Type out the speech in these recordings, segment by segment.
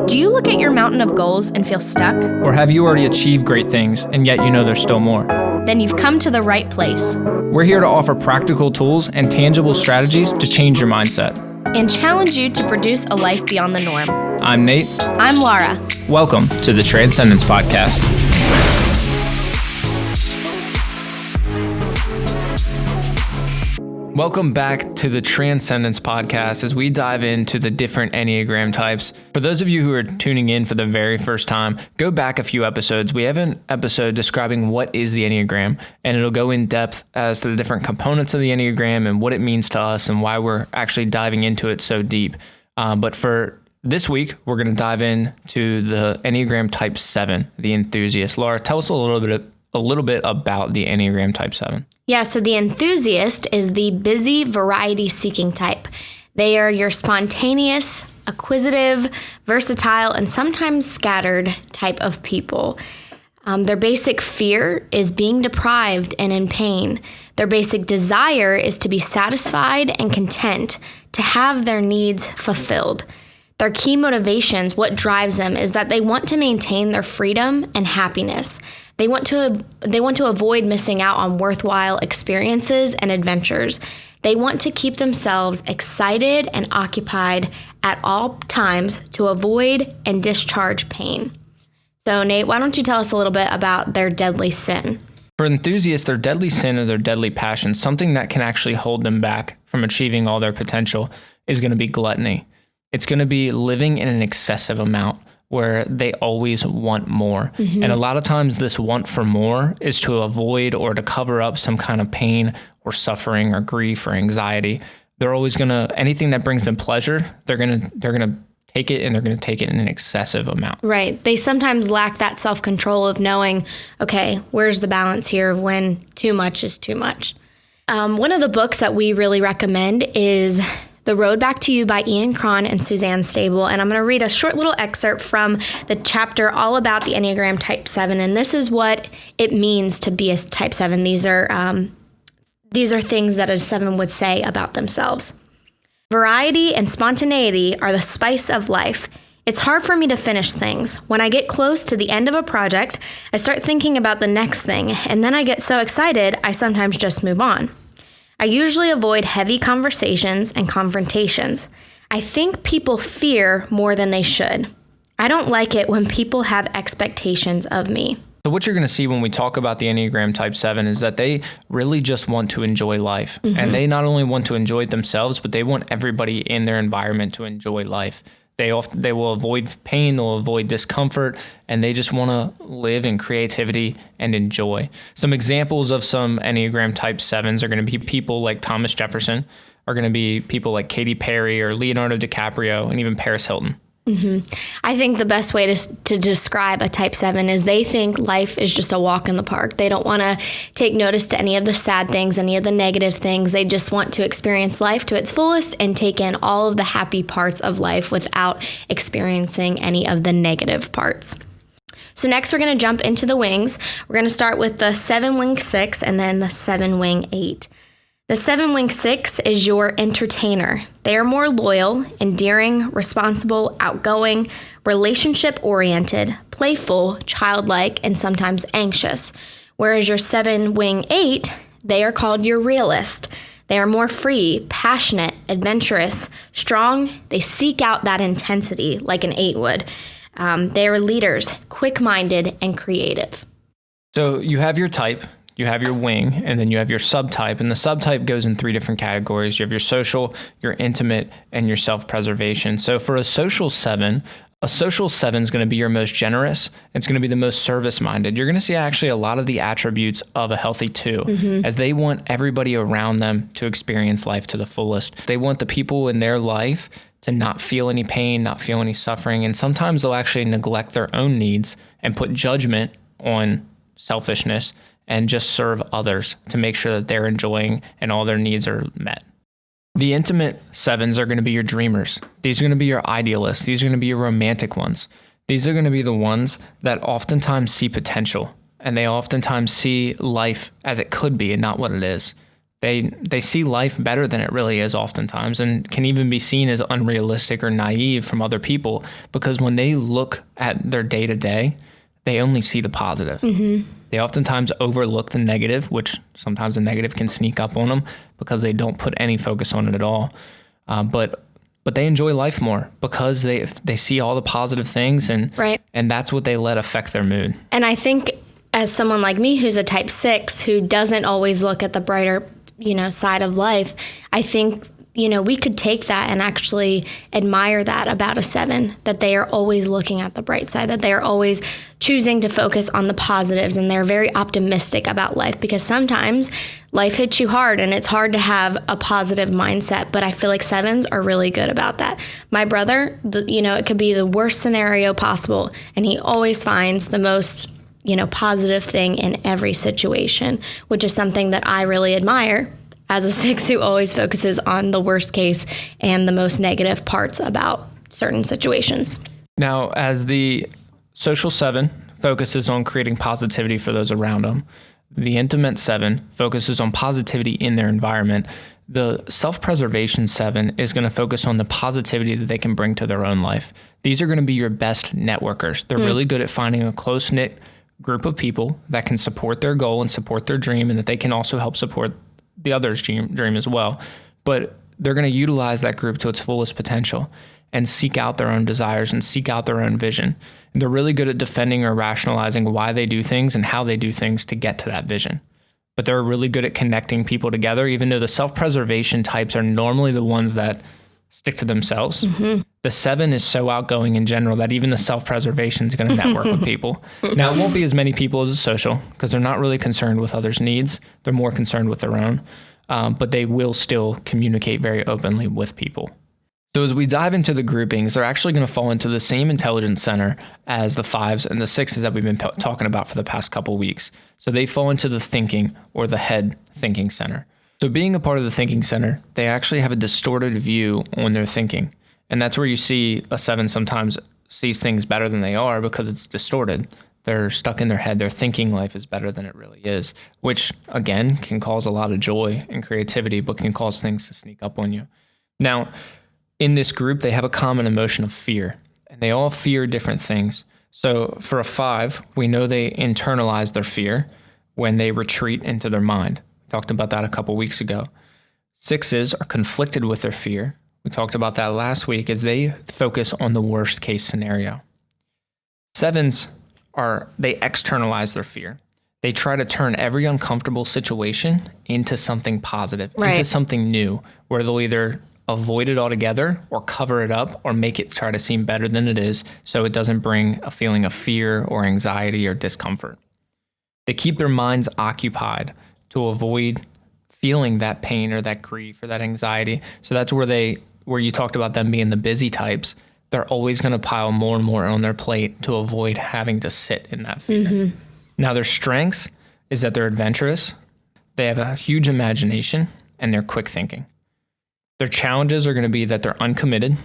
Do you look at your mountain of goals and feel stuck? Or have you already achieved great things and yet you know there's still more? Then you've come to the right place. We're here to offer practical tools and tangible strategies to change your mindset and challenge you to produce a life beyond the norm. I'm Nate. I'm Laura. Welcome to the Transcendence Podcast. Welcome back to the Transcendence Podcast as we dive into the different Enneagram types. For those of you who are tuning in for the very first time, go back a few episodes. We have an episode describing what is the Enneagram, and it'll go in depth as to the different components of the Enneagram and what it means to us and why we're actually diving into it so deep. But for this week, we're going to dive into the Enneagram Type 7, the Enthusiast. Laura, tell us a little bit about the Enneagram Type 7. Yeah, so the Enthusiast is the busy, variety-seeking type. They are your spontaneous, acquisitive, versatile, and sometimes scattered type of people. Their basic fear is being deprived and in pain. Their basic desire is to be satisfied and content, to have their needs fulfilled. Their key motivations, what drives them, is that they want to maintain their freedom and happiness. They want to avoid missing out on worthwhile experiences and adventures. They want to keep themselves excited and occupied at all times to avoid and discharge pain. So, Nate, why don't you tell us a little bit about their deadly sin? For enthusiasts, their deadly sin or their deadly passion, something that can actually hold them back from achieving all their potential, is going to be gluttony. It's going to be living in an excessive amount, where they always want more. Mm-hmm. And a lot of times this want for more is to avoid or to cover up some kind of pain or suffering or grief or anxiety. They're always anything that brings them pleasure, they're gonna take it, and they're gonna take it in an excessive amount. Right. They sometimes lack that self-control of knowing, okay, where's the balance here of when too much is too much. One of the books that we really recommend is The Road Back to You by Ian Cron and Suzanne Stable. And I'm going to read a short little excerpt from the chapter all about the Enneagram Type 7. And this is what it means to be a Type 7. These are things that a 7 would say about themselves. Variety and spontaneity are the spice of life. It's hard for me to finish things. When I get close to the end of a project, I start thinking about the next thing. And then I get so excited, I sometimes just move on. I usually avoid heavy conversations and confrontations. I think people fear more than they should. I don't like it when people have expectations of me. So what you're going to see when we talk about the Enneagram Type 7 is that they really just want to enjoy life. Mm-hmm. And they not only want to enjoy it themselves, but they want everybody in their environment to enjoy life. They will avoid pain, they'll avoid discomfort, and they just want to live in creativity and enjoy. Some examples of some Enneagram Type 7s are going to be people like Thomas Jefferson, are going to be people like Katy Perry or Leonardo DiCaprio, and even Paris Hilton. Mm-hmm. I think the best way to describe a Type 7 is they think life is just a walk in the park. They don't want to take notice to any of the sad things, any of the negative things. They just want to experience life to its fullest and take in all of the happy parts of life without experiencing any of the negative parts. So next we're going to jump into the wings. We're going to start with the 7-wing 6 and then the 7-wing 8. The 7-wing 6 is your entertainer. They are more loyal, endearing, responsible, outgoing, relationship-oriented, playful, childlike, and sometimes anxious. Whereas your 7-wing 8, they are called your realist. They are more free, passionate, adventurous, strong. They seek out that intensity like an 8 would. They are leaders, quick-minded, and creative. So you have your type. You have your wing, and then you have your subtype. And the subtype goes in 3 different categories. You have your social, your intimate, and your self-preservation. So for a social 7 is going to be your most generous. It's going to be the most service-minded. You're going to see actually a lot of the attributes of a healthy 2, as they want everybody around them to experience life to the fullest. They want the people in their life to not feel any pain, not feel any suffering. And sometimes they'll actually neglect their own needs and put judgment on selfishness and just serve others to make sure that they're enjoying and all their needs are met. The intimate 7s are going to be your dreamers. These are going to be your idealists. These are going to be your romantic ones. These are going to be the ones that oftentimes see potential, and they oftentimes see life as it could be and not what it is. They see life better than it really is oftentimes, and can even be seen as unrealistic or naive from other people, because when they look at their day-to-day, they only see the positive. They oftentimes overlook the negative, which sometimes the negative can sneak up on them because they don't put any focus on it at all. But they enjoy life more because they see all the positive things, and that's what they let affect their mood. And I think as someone like me who's a type 6 who doesn't always look at the brighter, side of life, I think, we could take that and actually admire that about a 7, that they are always looking at the bright side, that they are always choosing to focus on the positives, and they're very optimistic about life, because sometimes life hits you hard and it's hard to have a positive mindset. But I feel like 7s are really good about that. My brother, it could be the worst scenario possible, and he always finds the most positive thing in every situation, which is something that I really admire as a 6 who always focuses on the worst case and the most negative parts about certain situations. Now, as the social 7 focuses on creating positivity for those around them, the intimate 7 focuses on positivity in their environment. The self-preservation 7 is going to focus on the positivity that they can bring to their own life. These are going to be your best networkers. They're really good at finding a close-knit group of people that can support their goal and support their dream, and that they can also help support the other's dream as well. But they're going to utilize that group to its fullest potential and seek out their own desires and seek out their own vision. And they're really good at defending or rationalizing why they do things and how they do things to get to that vision. But they're really good at connecting people together, even though the self-preservation types are normally the ones that stick to themselves. The 7 is so outgoing in general that even the self-preservation is going to network with people. Now, it won't be as many people as a social, because they're not really concerned with others' needs. They're more concerned with their own. But they will still communicate very openly with people. So as we dive into the groupings, they're actually going to fall into the same intelligence center as the 5s and the 6s that we've been talking about for the past couple weeks. So they fall into the thinking or the head thinking center. So being a part of the thinking center, they actually have a distorted view on their thinking. And that's where you see a 7 sometimes sees things better than they are, because it's distorted. They're stuck in their head. They're thinking life is better than it really is, which again can cause a lot of joy and creativity, but can cause things to sneak up on you. Now, in this group, they have a common emotion of fear, and they all fear different things. So for a 5, we know they internalize their fear when they retreat into their mind. Talked about that a couple weeks ago. 6s are conflicted with their fear. We talked about that last week, as they focus on the worst case scenario. 7s they externalize their fear. They try to turn every uncomfortable situation into something positive, into something new, where they'll either avoid it altogether or cover it up or make it try to seem better than it is, so it doesn't bring a feeling of fear or anxiety or discomfort. They keep their minds occupied to avoid feeling that pain or that grief or that anxiety. So that's where you talked about them being the busy types. They're always going to pile more and more on their plate to avoid having to sit in that fear. Now, their strengths is that they're adventurous, they have a huge imagination, and they're quick thinking. Their challenges are going to be that they're uncommitted,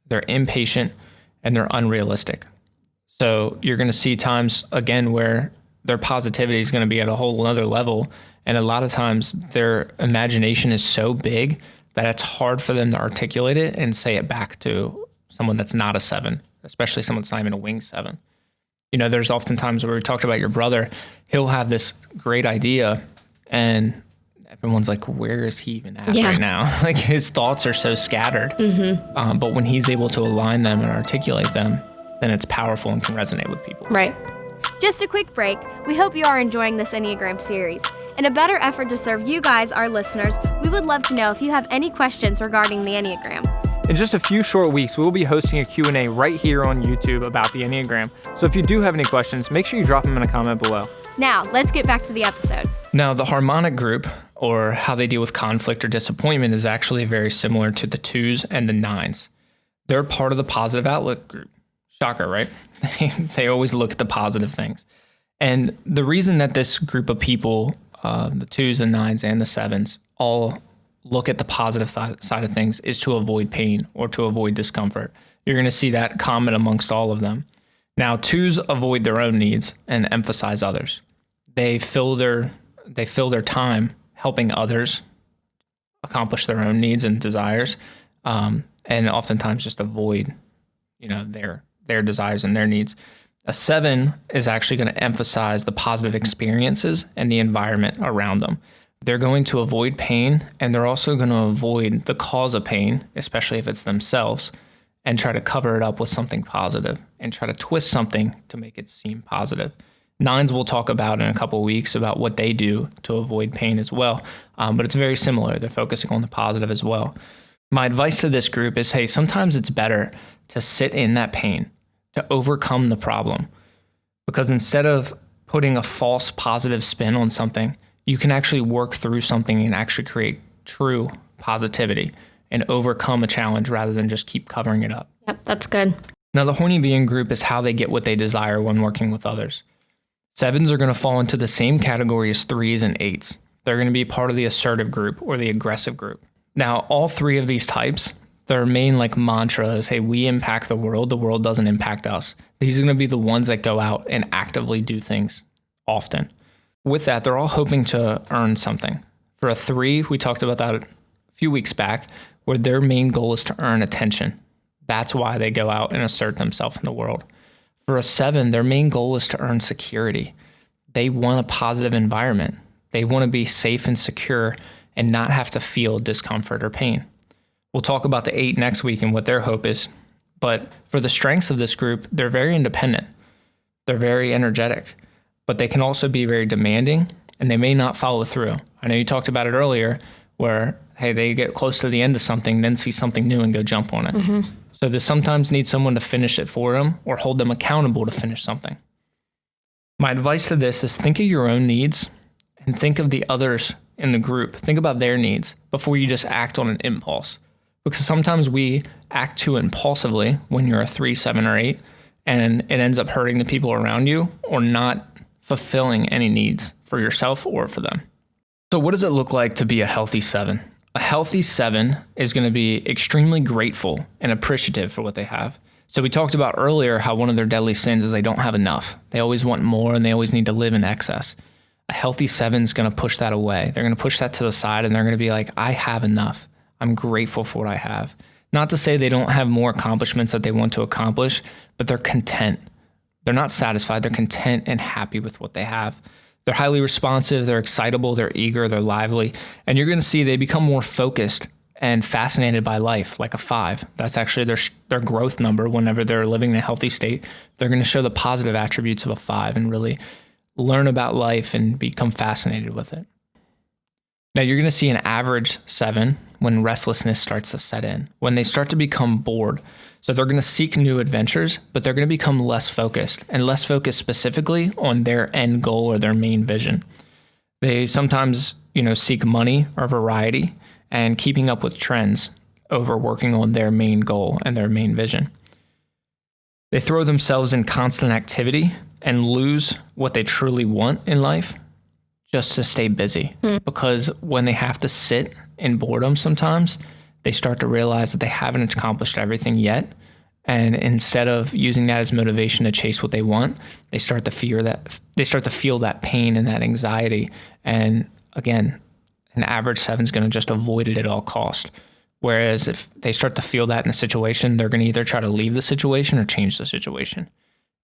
they're impatient, and they're unrealistic. So you're going to see times, again, where their positivity is going to be at a whole other level. And a lot of times their imagination is so big that it's hard for them to articulate it and say it back to someone that's not a 7, especially someone that's not even a wing 7. There's often times where we talked about your brother, he'll have this great idea and everyone's like, where is he even at right now? Like, his thoughts are so scattered. But when he's able to align them and articulate them, then it's powerful and can resonate with people. Right. Just a quick break. We hope you are enjoying this Enneagram series. In a better effort to serve you guys, our listeners, we would love to know if you have any questions regarding the Enneagram. In just a few short weeks, we will be hosting a Q&A right here on YouTube about the Enneagram. So if you do have any questions, make sure you drop them in a comment below. Now, let's get back to the episode. Now, the Harmonic Group, or how they deal with conflict or disappointment, is actually very similar to the 2s and the 9s. They're part of the positive outlook group. Shocker, right? They always look at the positive things. And the reason that this group of people, the 2s and 9s and the 7s, all look at the positive side of things is to avoid pain or to avoid discomfort. You're going to see that common amongst all of them. Now, 2s avoid their own needs and emphasize others. They fill their time helping others accomplish their own needs and desires, and oftentimes just avoid, their desires and their needs. A 7 is actually going to emphasize the positive experiences and the environment around them. They're going to avoid pain, and they're also going to avoid the cause of pain, especially if it's themselves, and try to cover it up with something positive and try to twist something to make it seem positive. 9s we'll talk about in a couple of weeks about what they do to avoid pain as well, but it's very similar. They're focusing on the positive as well. My advice to this group is, hey, sometimes it's better to sit in that pain, to overcome the problem, because instead of putting a false positive spin on something, you can actually work through something and actually create true positivity and overcome a challenge rather than just keep covering it up. Yep, that's good. Now, the horny being group is how they get what they desire when working with others. 7s are going to fall into the same category as 3s and 8s. They're going to be part of the assertive group or the aggressive group. Now, all 3 of these types, their main mantra is, hey, we impact the world doesn't impact us. These are going to be the ones that go out and actively do things often. With that, they're all hoping to earn something. For a 3, we talked about that a few weeks back, where their main goal is to earn attention. That's why they go out and assert themselves in the world. For a 7, their main goal is to earn security. They want a positive environment. They want to be safe and secure and not have to feel discomfort or pain. We'll talk about the 8 next week and what their hope is. But for the strengths of this group, they're very independent. They're very energetic, but they can also be very demanding, and they may not follow through. I know you talked about it earlier where, hey, they get close to the end of something, then see something new and go jump on it. Mm-hmm. So they sometimes need someone to finish it for them or hold them accountable to finish something. My advice to this is think of your own needs and think of the others in the group. Think about their needs before you just act on an impulse. Because sometimes we act too impulsively when you're a 3, 7, or 8, and it ends up hurting the people around you or not fulfilling any needs for yourself or for them. So what does it look like to be a healthy 7? A healthy 7 is going to be extremely grateful and appreciative for what they have. So we talked about earlier how one of their deadly sins is they don't have enough. They always want more and they always need to live in excess. A healthy 7 is going to push that away. They're going to push that to the side and they're going to be like, I have enough. I'm grateful for what I have. Not to say they don't have more accomplishments that they want to accomplish, but they're content. They're not satisfied. They're content and happy with what they have. They're highly responsive. They're excitable. They're eager. They're lively. And you're going to see they become more focused and fascinated by life, like a 5. That's actually their growth number. Whenever they're living in a healthy state, they're going to show the positive attributes of a 5 and really learn about life and become fascinated with it. Now, you're going to see an average 7 when restlessness starts to set in, when they start to become bored. So they're going to seek new adventures, but they're going to become less focused and less focused specifically on their end goal or their main vision. They sometimes, seek money or variety and keeping up with trends over working on their main goal and their main vision. They throw themselves in constant activity and lose what they truly want in life just to stay busy. Because when they have to sit in boredom sometimes, they start to realize that they haven't accomplished everything yet. And instead of using that as motivation to chase what they want, they start to feel that pain and that anxiety. And again, an average 7 is going to just avoid it at all costs. Whereas if they start to feel that in a situation, they're going to either try to leave the situation or change the situation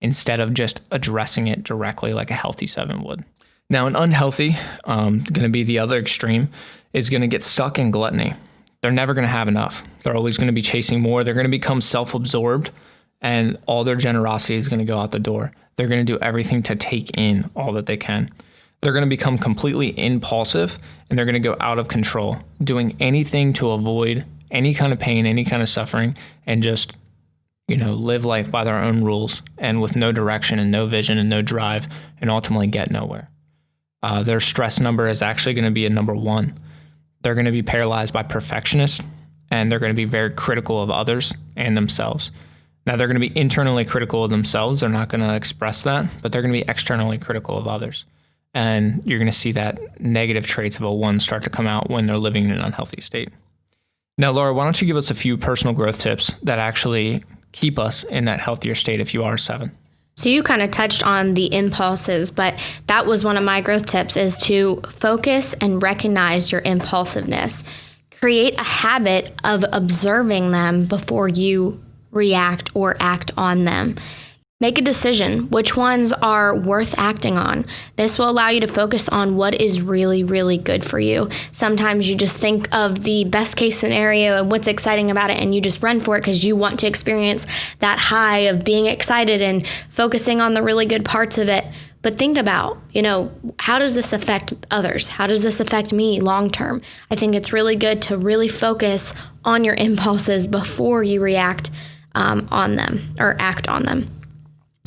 instead of just addressing it directly like a healthy 7 would. Now, an unhealthy, going to be the other extreme, is going to get stuck in gluttony. They're never going to have enough. They're always going to be chasing more. They're going to become self-absorbed, and all their generosity is going to go out the door. They're going to do everything to take in all that they can. They're going to become completely impulsive, and they're going to go out of control, doing anything to avoid any kind of pain, any kind of suffering, and just, live life by their own rules and with no direction and no vision and no drive, and ultimately get nowhere. Their stress number is actually going to be a number 1. They're going to be paralyzed by perfectionists, and they're going to be very critical of others and themselves. Now, they're going to be internally critical of themselves. They're not going to express that, but they're going to be externally critical of others. And you're going to see that negative traits of a 1 start to come out when they're living in an unhealthy state. Now, Laura, why don't you give us a few personal growth tips that actually keep us in that healthier state if you are a 7? So you kind of touched on the impulses, but that was one of my growth tips, is to focus and recognize your impulsiveness. create a habit of observing them before you react or act on them. Make a decision which ones are worth acting on. This will allow you to focus on what is really, really good for you. Sometimes you just think of the best case scenario and what's exciting about it, and you just run for it because you want to experience that high of being excited and focusing on the really good parts of it. But think about, how does this affect others? How does this affect me long term? I think it's really good to really focus on your impulses before you react on them or act on them.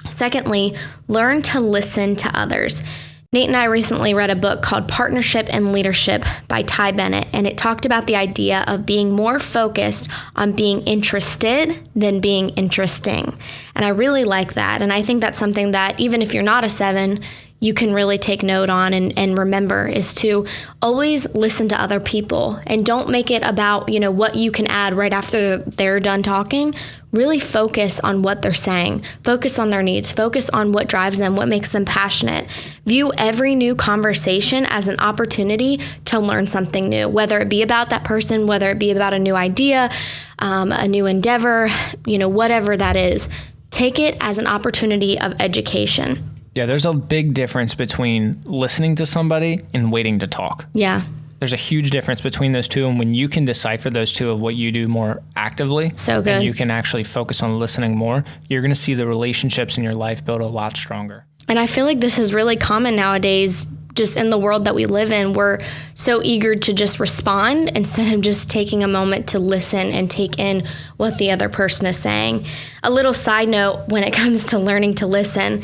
Secondly, learn to listen to others. Nate and I recently read a book called Partnership and Leadership by Ty Bennett, and it talked about the idea of being more focused on being interested than being interesting. And I really like that. And I think that's something that even if you're not a 7, you can really take note on and remember, is to always listen to other people and don't make it about, what you can add right after they're done talking. Really focus on what they're saying. Focus on their needs. Focus on what drives them, what makes them passionate. View every new conversation as an opportunity to learn something new, whether it be about that person, whether it be about a new idea, a new endeavor, whatever that is. Take it as an opportunity of education. Yeah, there's a big difference between listening to somebody and waiting to talk. Yeah. There's a huge difference between those two, and when you can decipher those two of what you do more actively, so good, and you can actually focus on listening more, you're going to see the relationships in your life build a lot stronger. And I feel like this is really common nowadays, just in the world that we live in. We're so eager to just respond instead of just taking a moment to listen and take in what the other person is saying. A little side note when it comes to learning to listen,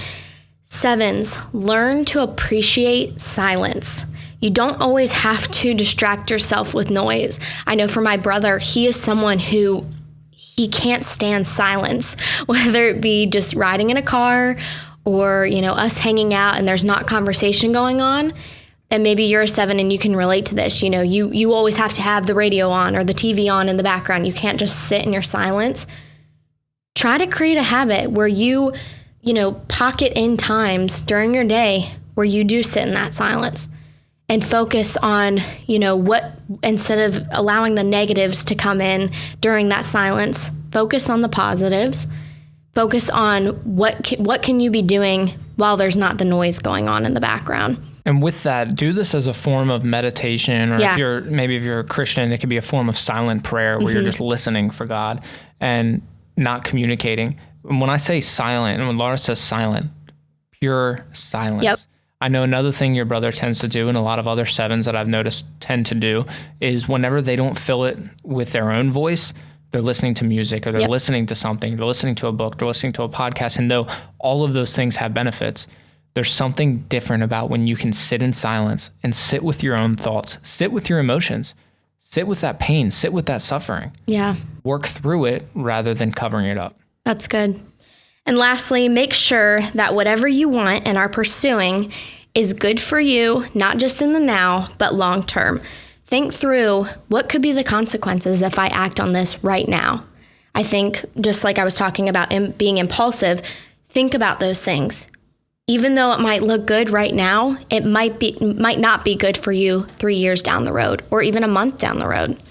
7s, learn to appreciate silence. You don't always have to distract yourself with noise. I know for my brother, he is someone who he can't stand silence, whether it be just riding in a car or, us hanging out and there's not conversation going on. And maybe you're a 7 and you can relate to this. You always have to have the radio on or the TV on in the background. You can't just sit in your silence. Try to create a habit where you pocket in times during your day where you do sit in that silence and focus on, what, instead of allowing the negatives to come in during that silence, focus on the positives, focus on what can you be doing while there's not the noise going on in the background. And with that, do this as a form of meditation, or if you're a Christian, it could be a form of silent prayer where you're just listening for God and not communicating. When I say silent, and when Laura says silent, pure silence. Yep. I know another thing your brother tends to do, and a lot of other 7s that I've noticed tend to do, is whenever they don't fill it with their own voice, they're listening to music, or they're listening to something, they're listening to a book, they're listening to a podcast. And though all of those things have benefits, there's something different about when you can sit in silence and sit with your own thoughts, sit with your emotions, sit with that pain, sit with that suffering. Yeah. Work through it rather than covering it up. That's good. And lastly, make sure that whatever you want and are pursuing is good for you, not just in the now, but long term. Think through what could be the consequences if I act on this right now. I think, just like I was talking about being impulsive, think about those things. Even though it might look good right now, it might not be good for you 3 years down the road or even a month down the road.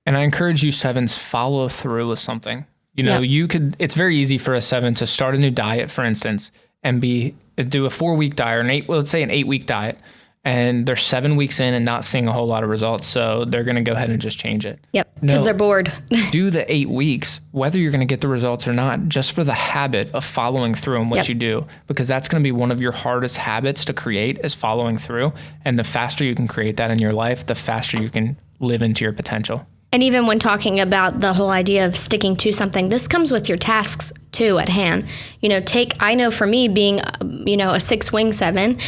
And I encourage you 7s, follow through with something. It's very easy for a 7 to start a new diet, for instance, and do a 4-week diet, or let's say an 8-week diet, and they're 7 weeks in and not seeing a whole lot of results. So they're going to go ahead and just change it. Yep. Because they're bored. Do the 8 weeks, whether you're going to get the results or not, just for the habit of following through on what you do, because that's going to be one of your hardest habits to create, is following through. And the faster you can create that in your life, the faster you can live into your potential. And even when talking about the whole idea of sticking to something, this comes with your tasks too at hand. I know for me being, a 6-wing 7,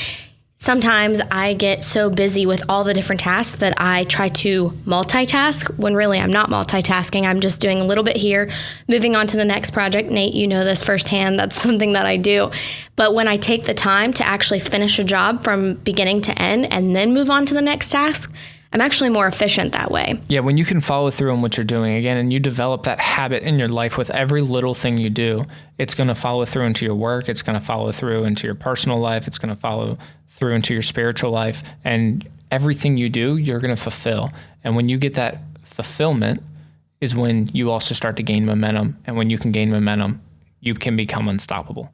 sometimes I get so busy with all the different tasks that I try to multitask when really I'm not multitasking. I'm just doing a little bit here, moving on to the next project. Nate, you know this firsthand. That's something that I do. But when I take the time to actually finish a job from beginning to end and then move on to the next task, I'm actually more efficient that way. Yeah, when you can follow through on what you're doing, again, and you develop that habit in your life with every little thing you do, it's going to follow through into your work. It's going to follow through into your personal life. It's going to follow through into your spiritual life. And everything you do, you're going to fulfill. And when you get that fulfillment is when you also start to gain momentum. And when you can gain momentum, you can become unstoppable.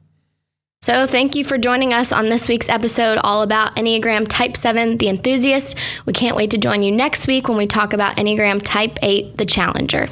So thank you for joining us on this week's episode all about Enneagram Type 7, the Enthusiast. We can't wait to join you next week when we talk about Enneagram Type 8, the Challenger.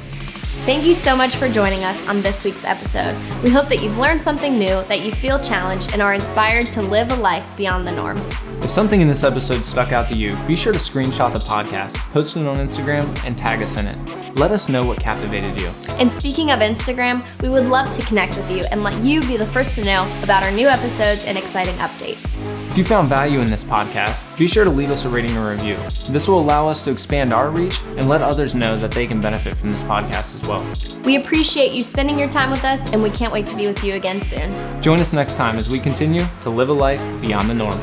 Thank you so much for joining us on this week's episode. We hope that you've learned something new, that you feel challenged, and are inspired to live a life beyond the norm. If something in this episode stuck out to you, be sure to screenshot the podcast, post it on Instagram, and tag us in it. Let us know what captivated you. And speaking of Instagram, we would love to connect with you and let you be the first to know about our new episodes and exciting updates. If you found value in this podcast, be sure to leave us a rating or review. This will allow us to expand our reach and let others know that they can benefit from this podcast as well. We appreciate you spending your time with us, and we can't wait to be with you again soon. Join us next time as we continue to live a life beyond the norm.